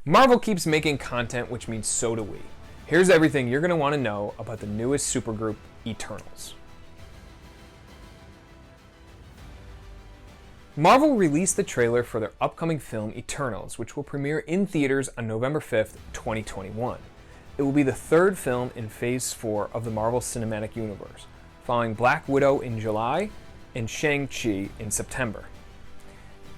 Marvel keeps making content, which means so do we. Here's everything you're going to want to know about the newest supergroup, Eternals. Marvel released the trailer for their upcoming film Eternals, which will premiere in theaters on November 5th, 2021. It will be the third film in Phase 4 of the Marvel Cinematic Universe, following Black Widow in July and Shang-Chi in September.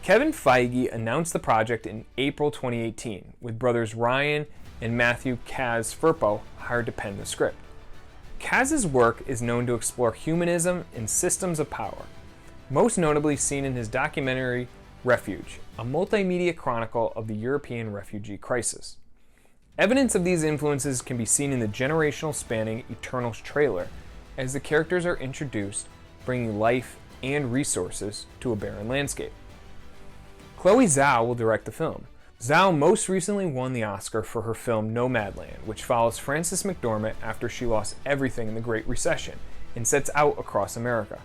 Kevin Feige announced the project in April 2018, with brothers Ryan and Matthew Kaz Firpo hired to pen the script. Kaz's work is known to explore humanism and systems of power, most notably seen in his documentary Refuge, a multimedia chronicle of the European refugee crisis. Evidence of these influences can be seen in the generational spanning Eternals trailer, as the characters are introduced, bringing life and resources to a barren landscape. Chloe Zhao will direct the film. Zhao most recently won the Oscar for her film Nomadland, which follows Frances McDormand after she lost everything in the Great Recession and sets out across America.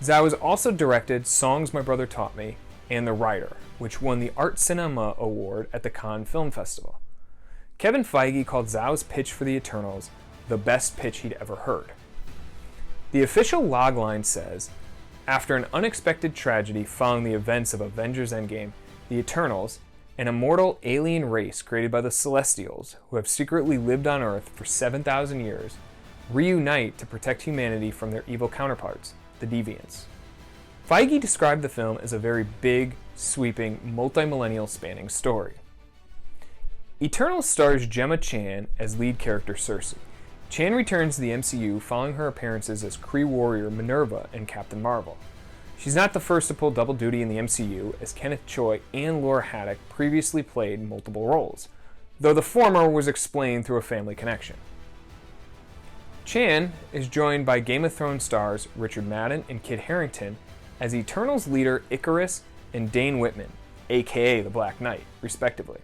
Zhao has also directed Songs My Brother Taught Me and The Rider, which won the Art Cinema Award at the Cannes Film Festival. Kevin Feige called Zhao's pitch for the Eternals the best pitch he'd ever heard. The official logline says, after an unexpected tragedy following the events of Avengers Endgame, the Eternals, an immortal alien race created by the Celestials who have secretly lived on Earth for 7,000 years, reunite to protect humanity from their evil counterparts, the Deviants. Feige described the film as a very big, sweeping, multi-millennial spanning story. Eternals stars Gemma Chan as lead character Cersei. Chan returns to the MCU following her appearances as Kree warrior Minerva in Captain Marvel. She's not the first to pull double duty in the MCU, as Kenneth Choi and Laura Haddock previously played multiple roles, though the former was explained through a family connection. Chan is joined by Game of Thrones stars Richard Madden and Kit Harington as Eternals leader Ikaris and Dane Whitman, aka the Black Knight, respectively.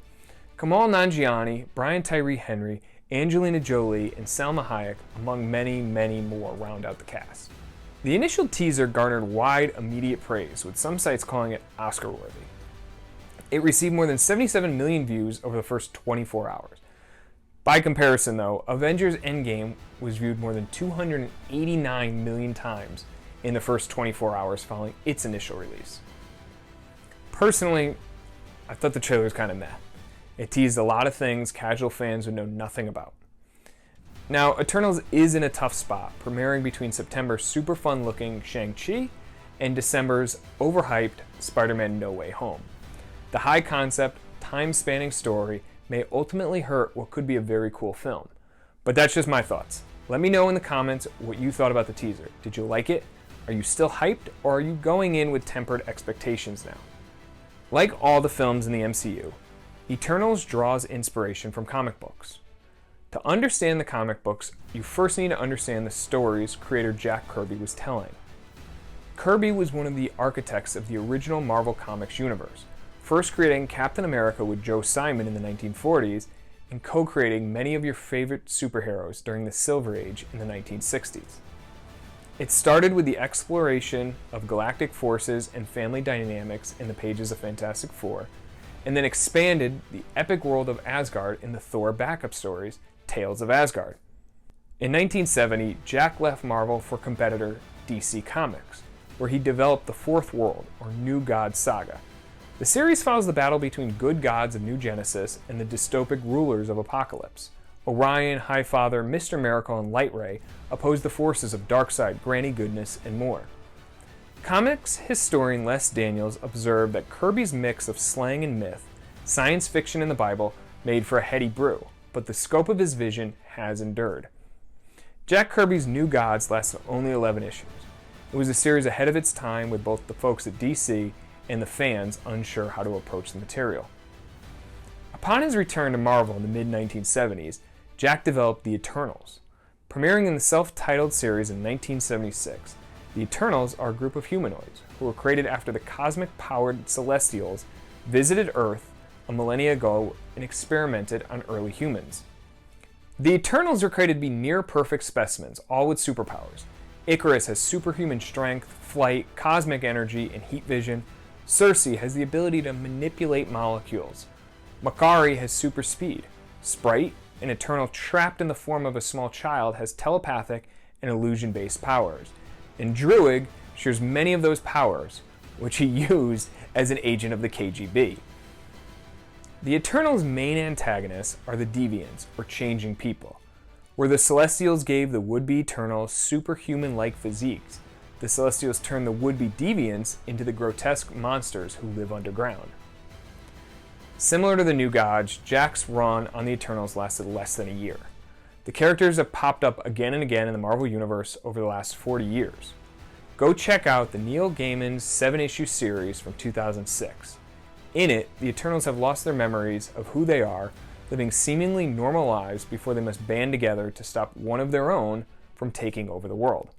Kamal Nanjiani, Brian Tyree Henry, Angelina Jolie, and Salma Hayek, among many, many more, round out the cast. The initial teaser garnered wide, immediate praise, with some sites calling it Oscar-worthy. It received more than 77 million views over the first 24 hours. By comparison, though, Avengers Endgame was viewed more than 289 million times in the first 24 hours following its initial release. Personally, I thought the trailer was kind of meh. It teased a lot of things casual fans would know nothing about. Now, Eternals is in a tough spot, premiering between September's super fun-looking Shang-Chi and December's overhyped Spider-Man No Way Home. The high-concept, time-spanning story may ultimately hurt what could be a very cool film. But that's just my thoughts. Let me know in the comments what you thought about the teaser. Did you like it? Are you still hyped, or are you going in with tempered expectations now? Like all the films in the MCU, Eternals draws inspiration from comic books. To understand the comic books, you first need to understand the stories creator Jack Kirby was telling. Kirby was one of the architects of the original Marvel Comics universe, first creating Captain America with Joe Simon in the 1940s, and co-creating many of your favorite superheroes during the Silver Age in the 1960s. It started with the exploration of galactic forces and family dynamics in the pages of Fantastic Four, and then expanded the epic world of Asgard in the Thor backup stories, Tales of Asgard. In 1970, Jack left Marvel for competitor DC Comics, where he developed the Fourth World, or New Gods Saga. The series follows the battle between good gods of New Genesis and the dystopic rulers of Apocalypse. Orion, Highfather, Mr. Miracle, and Lightray oppose the forces of Darkseid, Granny Goodness, and more. Comics historian Les Daniels observed that Kirby's mix of slang and myth, science fiction and the Bible, made for a heady brew, but the scope of his vision has endured. Jack Kirby's New Gods lasted only 11 issues. It was a series ahead of its time, with both the folks at DC and the fans unsure how to approach the material. Upon his return to Marvel in the mid-1970s, Jack developed the Eternals. Premiering in the self-titled series in 1976, the Eternals are a group of humanoids who were created after the cosmic-powered Celestials visited Earth a millennia ago and experimented on early humans. The Eternals are created to be near-perfect specimens, all with superpowers. Ikaris has superhuman strength, flight, cosmic energy, and heat vision. Cersei has the ability to manipulate molecules. Makari has super speed. Sprite, an Eternal trapped in the form of a small child, has telepathic and illusion-based powers. And Druig shares many of those powers, which he used as an agent of the KGB. The Eternals' main antagonists are the Deviants, or Changing People. Where the Celestials gave the would-be Eternals superhuman-like physiques, the Celestials turned the would-be Deviants into the grotesque monsters who live underground. Similar to the New Gods, Jack's run on the Eternals lasted less than a year. The characters have popped up again and again in the Marvel Universe over the last 40 years. Go check out the Neil Gaiman's 7-issue series from 2006. In it, the Eternals have lost their memories of who they are, living seemingly normal lives before they must band together to stop one of their own from taking over the world.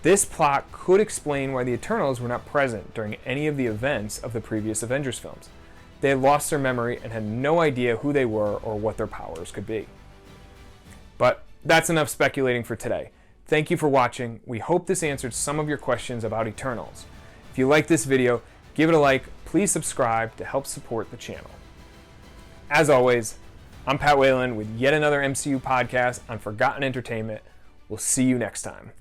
This plot could explain why the Eternals were not present during any of the events of the previous Avengers films. They had lost their memory and had no idea who they were or what their powers could be. But that's enough speculating for today. Thank you for watching. We hope this answered some of your questions about Eternals. If you like this video, give it a like. Please subscribe to help support the channel. As always, I'm Pat Whalen with yet another MCU podcast on Forgotten Entertainment. We'll see you next time.